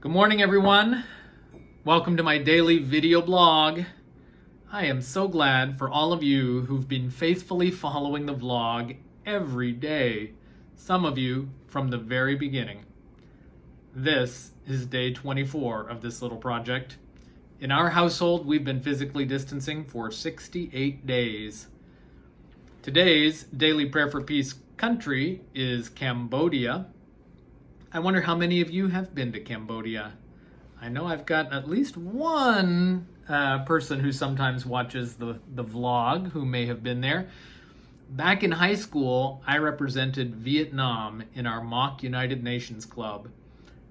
Good morning, everyone. Welcome to my daily video blog. I am so glad for all of you who've been faithfully following the vlog every day, some of you from the very beginning. This is day 24 of this little project. In our household, we've been physically distancing for 68 days. Today's daily prayer for peace country is Cambodia. I wonder how many of you have been to Cambodia. I know I've got at least one person who sometimes watches the vlog who may have been there. Back in high school, I represented Vietnam in our mock United Nations Club.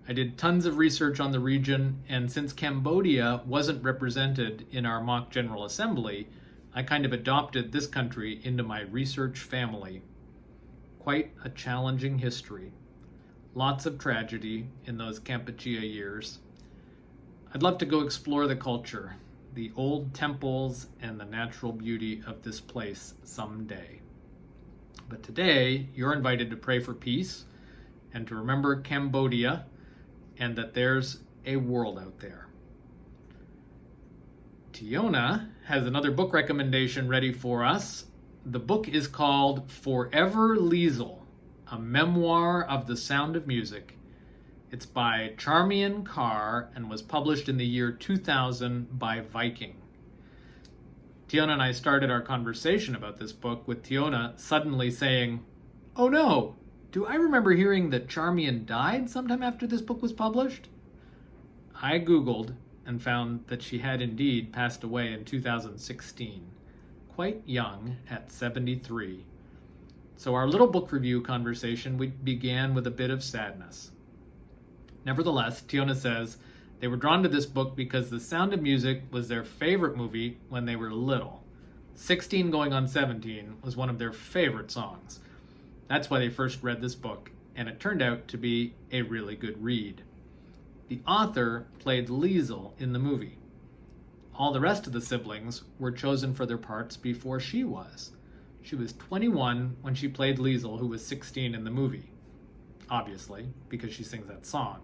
I did tons of research on the region, and since Cambodia wasn't represented in our mock General Assembly, I kind of adopted this country into my research family. Quite a challenging history. Lots of tragedy in those Kampuchea years. I'd love to go explore the culture, the old temples, and the natural beauty of this place someday. But today, you're invited to pray for peace and to remember Cambodia and that there's a world out there. Tiona has another book recommendation ready for us. The book is called Forever Liesl, a memoir of the sound of music. It's by Charmian Carr and was published in the year 2000 by Viking. Tiona and I started our conversation about this book with Tiona suddenly saying, "Oh no, do I remember hearing that Charmian died sometime after this book was published?" I Googled and found that she had indeed passed away in 2016, quite young at 73. So our little book review conversation began with a bit of sadness. Nevertheless, Tiona says they were drawn to this book because The Sound of Music was their favorite movie when they were little. 16 going on 17 was one of their favorite songs. That's why they first read this book, and it turned out to be a really good read. The author played Liesl in the movie. All the rest of the siblings were chosen for their parts before she was. She was 21 when she played Liesl, who was 16 in the movie, obviously, because she sings that song.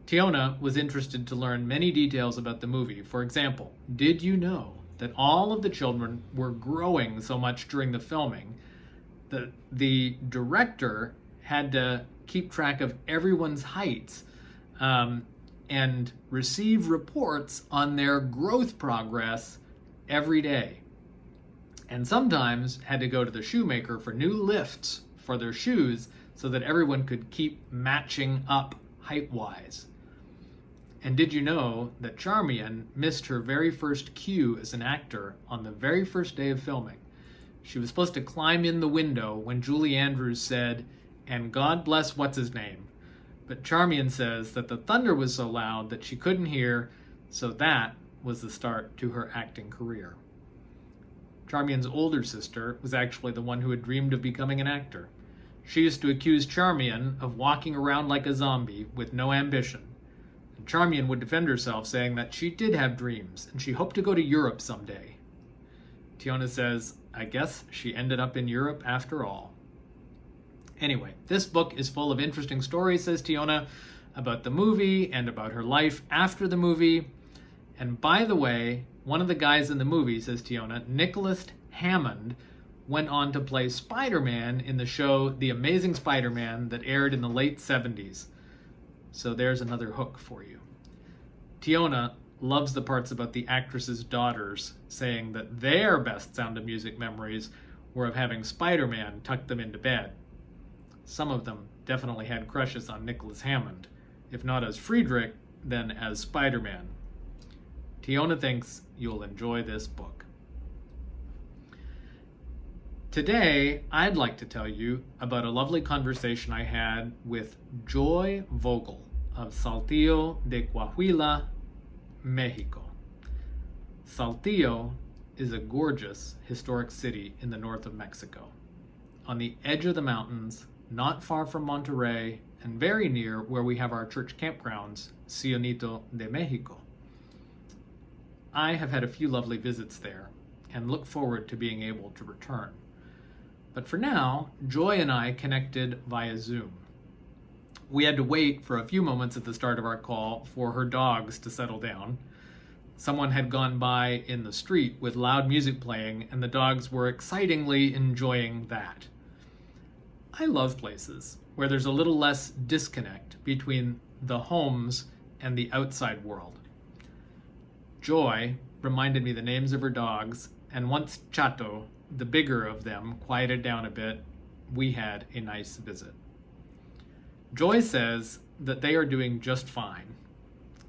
Tiona was interested to learn many details about the movie. For example, did you know that all of the children were growing so much during the filming that the director had to keep track of everyone's heights and receive reports on their growth progress every day? And sometimes had to go to the shoemaker for new lifts for their shoes so that everyone could keep matching up height-wise. And did you know that Charmian missed her very first cue as an actor on the very first day of filming? She was supposed to climb in the window when Julie Andrews said, "And God bless what's-his-name." But Charmian says that the thunder was so loud that she couldn't hear, so that was the start to her acting career. Charmian's older sister was actually the one who had dreamed of becoming an actor. She used to accuse Charmian of walking around like a zombie with no ambition. And Charmian would defend herself, saying that she did have dreams and she hoped to go to Europe someday. Tiona says, I guess she ended up in Europe after all. Anyway, this book is full of interesting stories, says Tiona, about the movie and about her life after the movie. And by the way, one of the guys in the movie, says Tiona, Nicholas Hammond, went on to play Spider-Man in the show The Amazing Spider-Man that aired in the late 70s. So there's another hook for you. Tiona loves the parts about the actress's daughters saying that their best Sound of Music memories were of having Spider-Man tuck them into bed. Some of them definitely had crushes on Nicholas Hammond, if not as Friedrich, then as Spider-Man. Tiona thinks you'll enjoy this book. Today, I'd like to tell you about a lovely conversation I had with Joy Vogel of Saltillo de Coahuila, Mexico. Saltillo is a gorgeous historic city in the north of Mexico, on the edge of the mountains, not far from Monterrey, and very near where we have our church campgrounds, Sionito de Mexico. I have had a few lovely visits there and look forward to being able to return. But for now, Joy and I connected via Zoom. We had to wait for a few moments at the start of our call for her dogs to settle down. Someone had gone by in the street with loud music playing, and the dogs were excitingly enjoying that. I love places where there's a little less disconnect between the homes and the outside world. Joy reminded me the names of her dogs, and once Chato, the bigger of them, quieted down a bit, we had a nice visit. Joy says that they are doing just fine,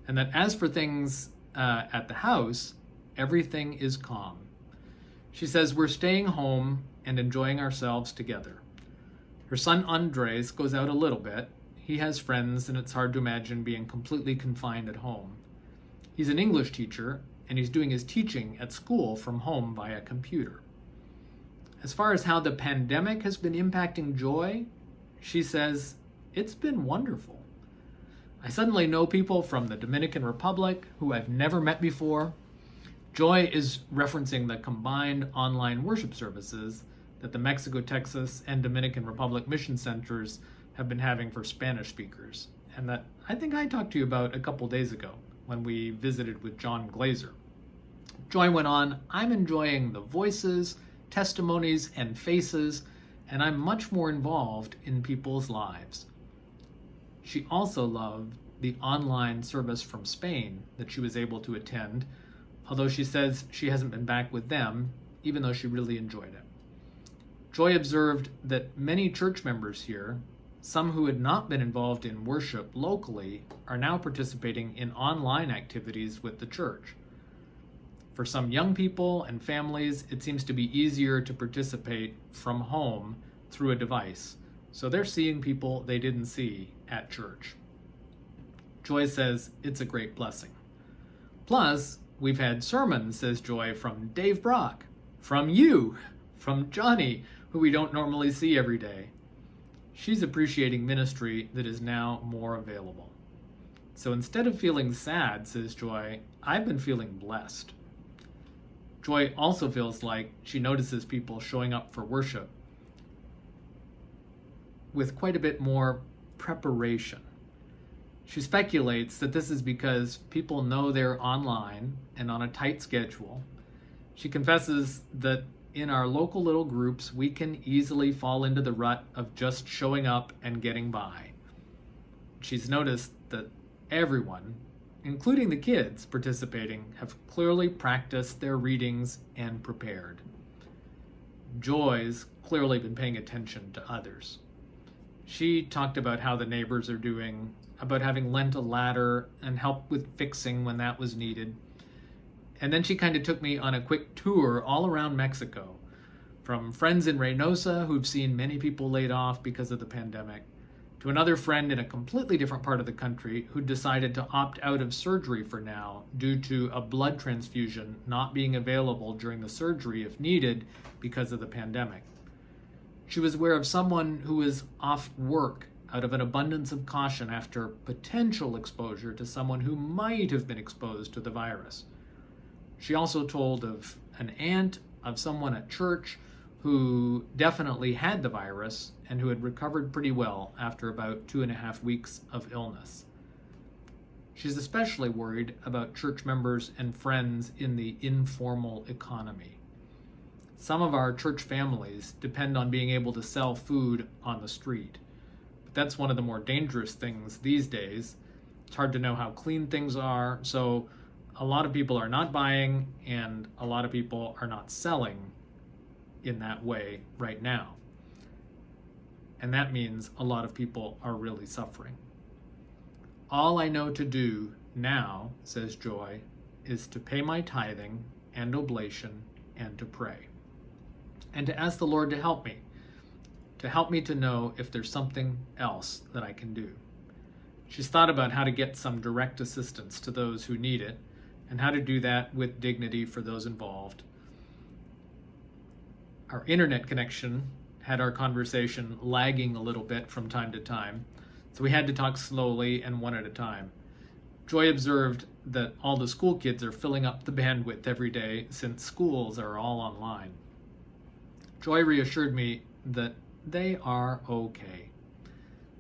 and that as for things at the house, everything is calm. She says we're staying home and enjoying ourselves together. Her son Andres goes out a little bit. He has friends, and it's hard to imagine being completely confined at home. He's an English teacher, and he's doing his teaching at school from home via computer. As far as how the pandemic has been impacting Joy, she says, it's been wonderful. I suddenly know people from the Dominican Republic who I've never met before. Joy is referencing the combined online worship services that the Mexico, Texas, and Dominican Republic mission centers have been having for Spanish speakers, and that I think I talked to you about a couple days ago when we visited with John Glazer. Joy went on, I'm enjoying the voices, testimonies, and faces, and I'm much more involved in people's lives. She also loved the online service from Spain that she was able to attend, although she says she hasn't been back with them, even though she really enjoyed it. Joy observed that many church members here, some who had not been involved in worship locally, are now participating in online activities with the church. For some young people and families, it seems to be easier to participate from home through a device, so they're seeing people they didn't see at church. Joy says it's a great blessing. Plus, we've had sermons, says Joy, from Dave Brock, from you, from Johnny, who we don't normally see every day. She's appreciating ministry that is now more available. So instead of feeling sad, says Joy, I've been feeling blessed. Joy also feels like she notices people showing up for worship with quite a bit more preparation. She speculates that this is because people know they're online and on a tight schedule. She confesses that in our local little groups, we can easily fall into the rut of just showing up and getting by. She's noticed that everyone, including the kids participating, have clearly practiced their readings and prepared. Joy's clearly been paying attention to others. She talked about how the neighbors are doing, about having lent a ladder and helped with fixing when that was needed. And then she kind of took me on a quick tour all around Mexico, from friends in Reynosa who've seen many people laid off because of the pandemic, to another friend in a completely different part of the country who decided to opt out of surgery for now due to a blood transfusion not being available during the surgery if needed because of the pandemic. She was aware of someone who was off work out of an abundance of caution after potential exposure to someone who might have been exposed to the virus. She also told of an aunt of someone at church who definitely had the virus and who had recovered pretty well after about 2.5 weeks of illness. She's especially worried about church members and friends in the informal economy. Some of our church families depend on being able to sell food on the street. But that's one of the more dangerous things these days. It's hard to know how clean things are, so a lot of people are not buying and a lot of people are not selling in that way right now. And that means a lot of people are really suffering. All I know to do now, says Joy, is to pay my tithing and oblation and to pray. And to ask the Lord to help me to know if there's something else that I can do. She's thought about how to get some direct assistance to those who need it and how to do that with dignity for those involved. Our internet connection had our conversation lagging a little bit from time to time, so we had to talk slowly and one at a time. Joy observed that all the school kids are filling up the bandwidth every day since schools are all online. Joy reassured me that they are okay.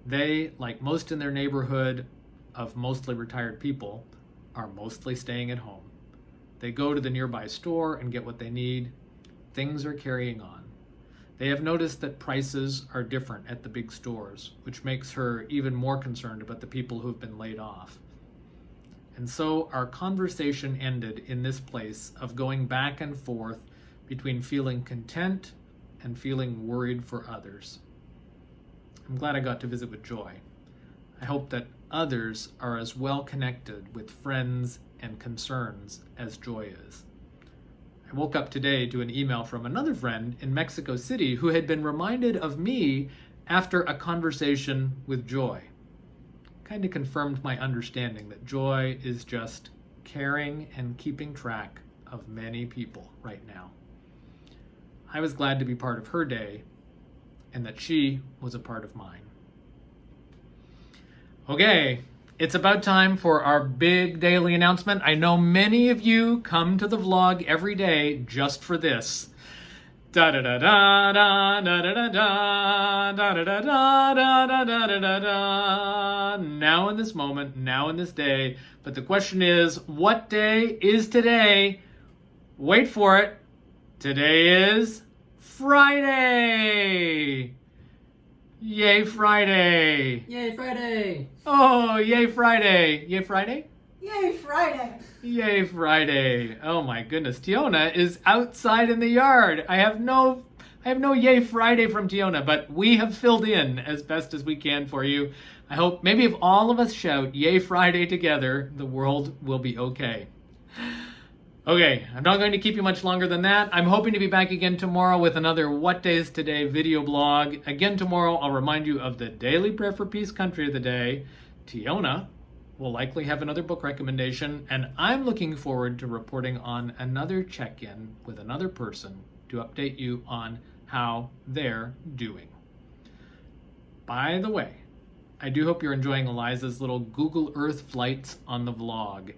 They, like most in their neighborhood of mostly retired people, are mostly staying at home. They go to the nearby store and get what they need. Things are carrying on. They have noticed that prices are different at the big stores, which makes her even more concerned about the people who've been laid off. And so our conversation ended in this place of going back and forth between feeling content and feeling worried for others. I'm glad I got to visit with Joy. I hope that others are as well connected with friends and concerns as Joy is. I woke up today to an email from another friend in Mexico City who had been reminded of me after a conversation with Joy. Kind of confirmed my understanding that Joy is just caring and keeping track of many people right now. I was glad to be part of her day and that she was a part of mine. Okay, it's about time for our big daily announcement. I know many of you come to the vlog every day just for this. Da da da da da da da da da da da da da da da da da da. Now in this moment, now in this day. But the question is, what day is today? Wait for it. Today is Friday. Yay Friday! Yay Friday! Oh, yay Friday! Yay Friday? Yay Friday! Yay Friday! Oh my goodness, Tiona is outside in the yard. I have no Yay Friday from Tiona, but we have filled in as best as we can for you. I hope maybe if all of us shout Yay Friday together, the world will be okay. Okay, I'm not going to keep you much longer than that. I'm hoping to be back again tomorrow with another What Day is Today video blog. Again tomorrow, I'll remind you of the Daily Prayer for Peace Country of the Day. Tiona will likely have another book recommendation, and I'm looking forward to reporting on another check-in with another person to update you on how they're doing. By the way, I do hope you're enjoying Eliza's little Google Earth flights on the vlog.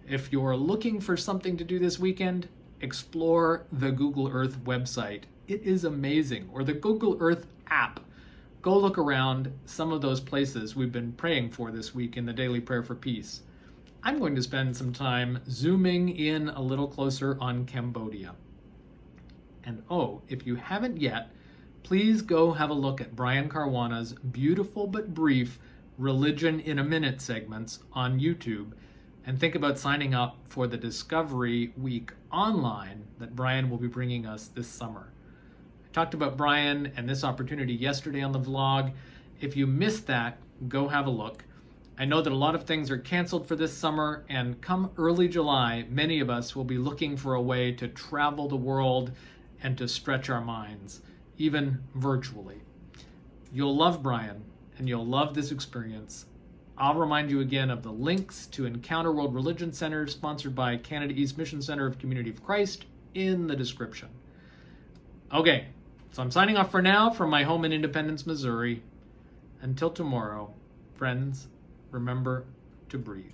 If you're looking for something to do this weekend, explore the Google Earth website. It is amazing. Or the Google Earth app. Go look around some of those places we've been praying for this week in the Daily Prayer for Peace. I'm going to spend some time zooming in a little closer on Cambodia. And if you haven't yet, please go have a look at Brian Caruana's beautiful but brief Religion in a Minute segments on YouTube. And think about signing up for the Discovery Week online that Brian will be bringing us this summer. I talked about Brian and this opportunity yesterday on the vlog. If you missed that, go have a look. I know that a lot of things are canceled for this summer, and come early July, many of us will be looking for a way to travel the world and to stretch our minds, even virtually. You'll love Brian, and you'll love this experience. I'll remind you again of the links to Encounter World Religion Center, sponsored by Canada East Mission Center of Community of Christ, in the description. Okay, so I'm signing off for now from my home in Independence, Missouri. Until tomorrow, friends, remember to breathe.